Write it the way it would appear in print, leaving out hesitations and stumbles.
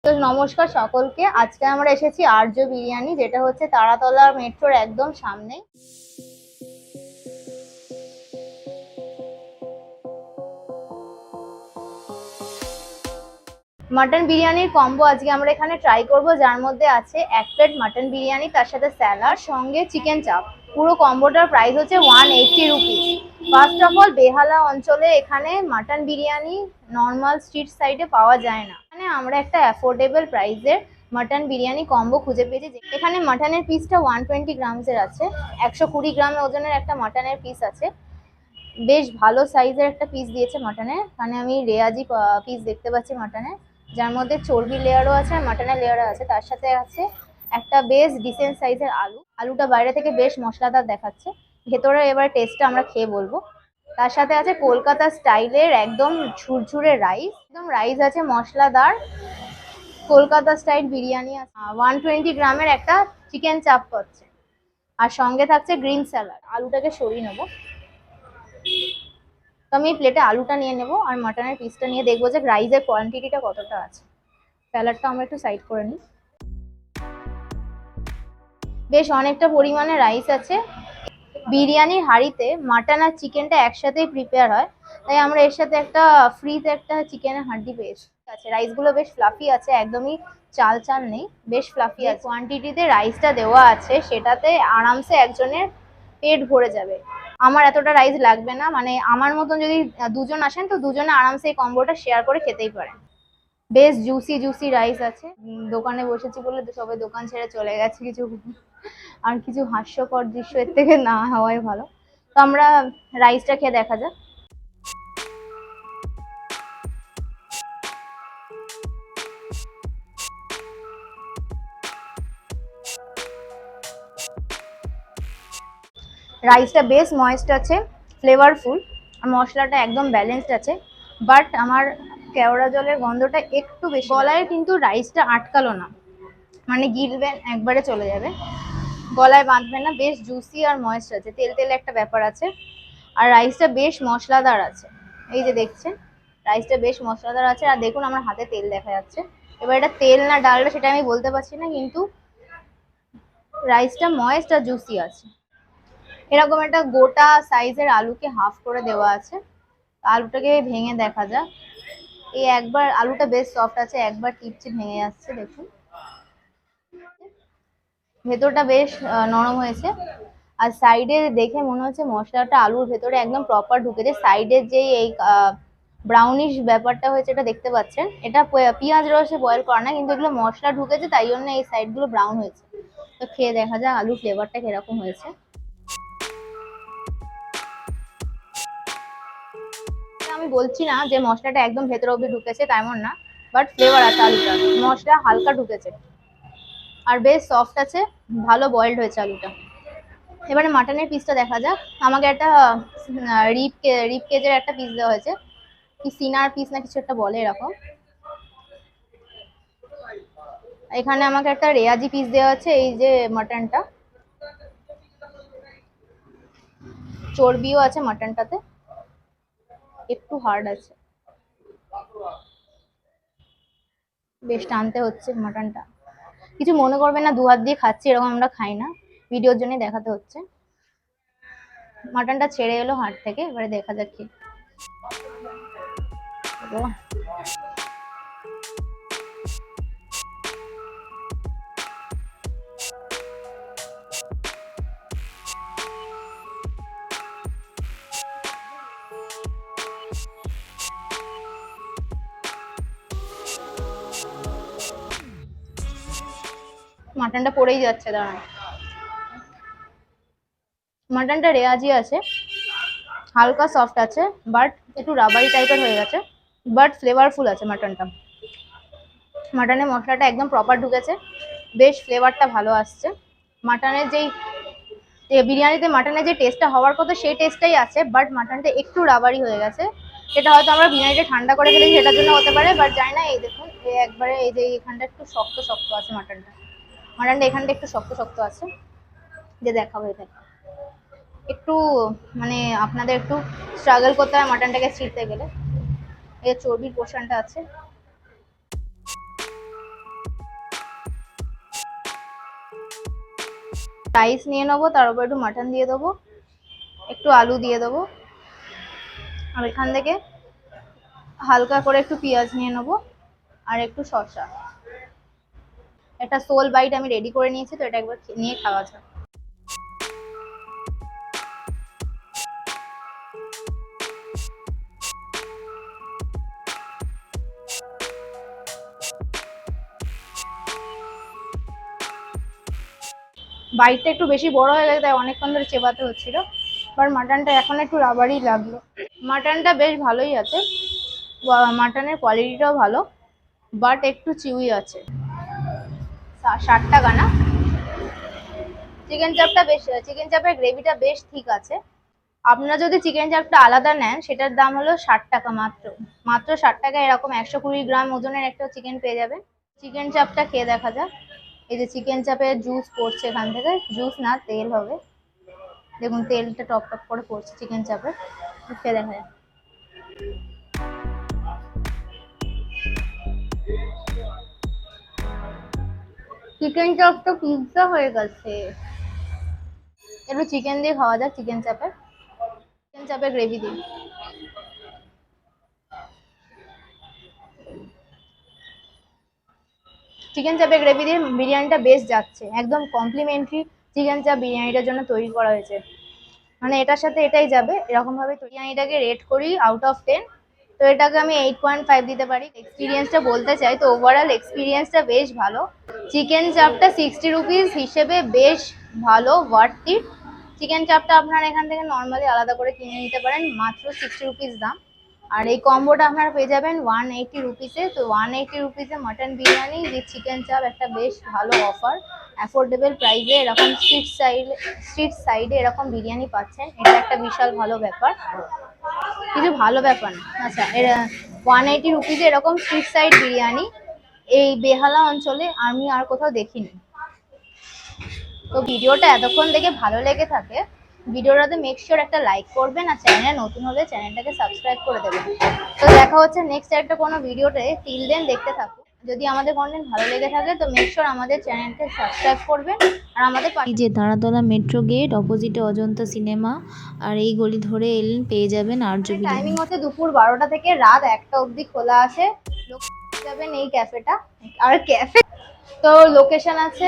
তো নমস্কার সকলকে। আজকে আমরা এসেছি আর্য বিরিয়ানি, যেটা হচ্ছে তারাতলা মেট্রোর একদম সামনে। মাটন বিরিয়ানির কম্বো আজকে আমরা এখানে ট্রাই করব, যার মধ্যে আছে 1 প্লেট মাটন বিরিয়ানি, তার সাথে স্যালাড, সঙ্গে চিকেন চাপ। পুরো কম্বোটার প্রাইস হচ্ছে 180 রুপিস। ফার্স্ট অফ অল, বেহালা অঞ্চলে এখানে মাটন বিরিয়ানি নর্মাল স্ট্রিট সাইডে পাওয়া যায় না। এখানে আমরা একটা অ্যাফোর্ডেবল প্রাইসের মাটন বিরিয়ানি কম্বো খুঁজে পেয়েছি। এখানে মাটনের পিসটা 120 গ্রামসের আছে, 120 গ্রাম ওজনের একটা মাটনের পিস আছে। বেশ ভালো সাইজের একটা পিস দিয়েছে মাটনের। এখানে আমি রেয়াজি পিস দেখতে পাচ্ছি মাটনের, যার মধ্যে চর্বি লেয়ারও আছে আর মাটনের লেয়ারও আছে। তার সাথে আছে একটা বেশ ডিসেন্ট সাইজের আলুটা বাইরে থেকে বেশ মশলাদার দেখাচ্ছে, ভেতরে এবার টেস্টটা আমরা খেয়ে বলবো। তার সাথে আছে কলকাতা স্টাইলের একদম ঝুরঝুরে রাইস, একদম রাইস আছে মশলাদার। কলকাতা স্টাইল বিরিয়ানি আছে। 120 গ্রামের একটা চিকেন চাপ পাচ্ছে, আর সঙ্গে থাকছে গ্রিন স্যালাড। আলুটাকে সরিয়ে নেবো। তো আমি প্লেটে আলুটা নিয়ে নেবো আর মাটনের পিসটা নিয়ে দেখবো যে রাইসের কোয়ান্টিটিটা কতটা আছে। স্যালাডটা আমরা একটু সাইড করে নিই। বেশ অনেকটা পরিমাণে রাইস আছে। বিরিয়ানির হাঁড়িতে মাটন আর চিকেনটা একসাথেই প্রিপেয়ার হয়, তাই আমরা এর সাথে একটা ফ্রিতে একটা চিকেনের হাঁড়ি পেয়েছি। আছে রাইসগুলো বেশ ফ্লাফি আছে, একদমই চাল চাল নেই, বেশ ফ্লাফি আছে। কোয়ান্টিটিতে রাইসটা দেওয়া আছে সেটাতে আরামসে একজনের পেট ভরে যাবে। আমার এতটা রাইস লাগবে না, মানে আমার মতন যদি দুজন আসেন তো দুজনে আরামসে এই কম্বোটা শেয়ার করে খেতেই পারেন। বেশ জুসি জুসি রাইস আছে। দোকানে বসেছি বলে সবাই দোকান ছেড়ে চলে গেছে, আর কিছু হাস্যকর দৃশ্য এর থেকে না হওয়াই ভালো। তো আমরা রাইসটা খেয়ে দেখা যাক। রাইসটা বেশ ময়েস্ট আছে, ফ্লেভারফুল, আর মশলাটা একদম ব্যালেন্সড আছে। বাট আমার কেওড়া জলের গন্ধটা একটু বেশি। গলায় কিন্তু রাইসটা আটকালো না, মানে গিলবেন একবারে চলে যাবে, গলায় বাঁধবে না। বেশ জুসি আর ময়েস্ট আছে, তেল তেল একটা ব্যাপার আছে। আর রাইসটা বেশ মশলাদার আছে, এই যে দেখছেন রাইসটা বেশ মশলাদার আছে। আর দেখুন আমার হাতে তেল দেখা যাচ্ছে। এবার এটা তেল না ডালটা সেটা আমি বলতে পারছি না, কিন্তু রাইসটা ময়েস্ট আর জুসি আছে। এরকম একটা গোটা সাইজের আলুকে হাফ করে দেওয়া আছে। আলুটাকে ভেঙে দেখা যাক। এই একবার আলুটা বেশ সফট আছে, একবার টিপচে ভেঙে যাচ্ছে। দেখুন ভেতরটা বেশ নরম হয়েছে, আর সাইডে দেখে মনে হচ্ছে মশলাটা আলুর ভেতরে একদম প্রপার ঢুকেছে। সাইডের যে এই ব্রাউনিশ ব্যাপারটা হয়েছে এটা দেখতে পাচ্ছেন, এটা পেঁয়াজ রসে বয়েল করা না, কিন্তু এগুলো মশলা ঢুকেছে তাই জন্য এই সাইডগুলো ব্রাউন হয়েছে। তো খেয়ে দেখা যাক আলুর ফ্লেভারটা কিরকম হয়েছে। আমি বলছি না যে মশলাটা একদম ভেতর অব্দি ঢুকেছে, তেমন না, বাট ফ্লেভার আছে আলুটা, মশলা হালকা ঢুকেছে আর বেশ সফট আছে, ভালো বয়েলড হয়েছে আলুটা। এবারে মাটনের পিসটা দেখা যাক। আমাকে একটা রিপ কেজের একটা পিস দেওয়া হয়েছে, কি সিনার পিস না কিছু একটা বলে এরকম। এখানে আমাকে একটা রেয়াজি পিস দেওয়া আছে। এই যে মাটনটা, চর্বিও আছে মাটনটাতে, একটু হার্ড আছে, বেশ টানতে হচ্ছে মাটনটা। কিছু মনে করবে না, দু হাত দিয়ে খাচ্ছি, এরকম আমরা খাই না, ভিডিওর জন্য দেখাতে হচ্ছে। মাটনটা ছেড়ে এলো হাড় থেকে, এবারে দেখা যাক কি। মাটনটা পড়েই যাচ্ছে, দাঁড়ান। মাটনটা রেয়াজি আছে, হালকা সফট আছে, বাট একটু রাবারি টাইপের হয়ে গেছে, বাট ফ্লেভারফুল আছে মাটনটা। মাটনের মশলাটা একদম প্রপার ঢুকেছে, বেশ ফ্লেভারটা ভালো আসছে। মাটনের যেই বিরিয়ানিতে মাটনের যে টেস্টটা হওয়ার কথা সেই টেস্টটাই আছে, বাট মাটনটা একটু রাবারি হয়ে গেছে। সেটা হয়তো আমরা বিরিয়ানিটা ঠান্ডা করে ফেলেছি সেটার জন্য হতে পারে, বাট জানি না। এই দেখুন একবারে এই যে এখানটা একটু শক্ত শক্ত আছে মাটনটা, এখানটা একটু শক্ত শক্ত আছে। যে দেখাবো এটা একটু, মানে আপনাদের একটু স্ট্রাগল করতে হয় মাটনটাকে ছিঁড়তে গেলে। এই চর্বির পোর্শনটা আছে। রাইস নিয়ে নেবো, তার উপর একটু মাটন দিয়ে দেবো, একটু আলু দিয়ে দেবো, আর এখান থেকে হালকা করে একটু পেঁয়াজ নিয়ে নেবো আর একটু শসা। একটা সোল বাইট আমি রেডি করে নিয়েছি, তো এটা একবার নিয়ে খাওয়া যাক। বাইটটা একটু বেশি বড় হয়ে গেছে, তাই অনেকক্ষণ ধরে চেবাতে হচ্ছিল, বাট মাটনটা এখন একটু রাবারই লাগলো। মাটনটা বেশ ভালোই আছে, মাটনের কোয়ালিটিটাও ভালো, বাট একটু চিউই আছে। 60 টাকা না? চিকেন চাপটা বেশ, চিকেন চাপের গ্রেভিটা বেশ ঠিক আছে। আপনারা যদি চিকেন চাপটা আলাদা নেন সেটার দাম হলো 60 টাকা মাত্র। মাত্র 60 টাকা এরকম 120 গ্রাম ওজনের একটা চিকেন পেয়ে যাবেন। চিকেন চাপটা খেয়ে দেখা যাক। এই যে চিকেন চাপের জুস পড়ছে এখান থেকে, জুস না তেল হবে, দেখুন তেলটা টপ টপ করে পড়ছে চিকেন চাপে, খেয়ে দেখা যাক। চিকেন চাপটা পিৎজা হয়ে গেছে। একটু চিকেন দিয়ে খাওয়া যাক, চিকেন চাপের গ্রেভি দিয়ে। চিকেন চাপের গ্রেভি দিয়ে বিরিয়ানিটা বেশ যাচ্ছে, একদম কমপ্লিমেন্টারি চিকেন চাপ বিরিয়ানিটার জন্য তৈরি করা হয়েছে, মানে এটার সাথে এটাই যাবে এরকম ভাবে। বিরিয়ানিটাকে রেট করি আউট অফ 10, তো এটাকে আমি 8.5 দিতে পারি। এক্সপিরিয়েন্সটা বলতে চাই তো ওভারঅল এক্সপিরিয়েন্সটা বেশ ভালো। চিকেন চাপটা 60 রুপিস হিসেবে বেশ ভালো, ওয়ার্থ ইট। চিকেন চাপটা আপনারা এখান থেকে নর্মালি আলাদা করে কিনে নিতে পারেন, মাত্র 60 রুপিস দাম। আর এই কম্বোটা আপনারা পেয়ে যাবেন 180 রুপিসে। তো 180 রুপিসে মাটন বিরিয়ানি উইথ চিকেন চাপ একটা বেশ ভালো অফার, অ্যাফোর্ডেবল প্রাইসে এরকম স্ট্রিট সাইডে এরকম বিরিয়ানি পাচ্ছেন, এটা একটা বিশাল ভালো ব্যাপার, কিছু ভালো ব্যাপার না। আচ্ছা, 180 রুপিসে এরকম স্ট্রিট সাইড বিরিয়ানি এই বেহালা অঞ্চলে আমি আর কোথাও দেখিনি। তো ভিডিওটা এতক্ষণ দেখে ভালো লেগে থাকে, ভিডিওটাতে মেক শিওর একটা লাইক করবেন, আর চ্যানেলে নতুন হলে চ্যানেলটাকে সাবস্ক্রাইব করে দেবেন। তো দেখা হচ্ছে নেক্সট একটা কোনো ভিডিওতে, টিল দেন দেখতে থাকুন। যদি আমাদের কন্টেন্ট ভালো লেগে থাকে তো মেক শিওর আমাদের চ্যানেলকে সাবস্ক্রাইব করবেন, আর আমাদের যে তারাতলা মেট্রো গেট অপোজিটে অজন্তা সিনেমা, আর এই গলি ধরে এলেন পেয়ে যাবেন আর্য বিরিয়ানি। টাইমিং হচ্ছে দুপুর 12টা থেকে রাত 1টা অবধি খোলা আছে। লোক যাবেন এই ক্যাফেটা, আর ক্যাফে তো লোকেশন আছে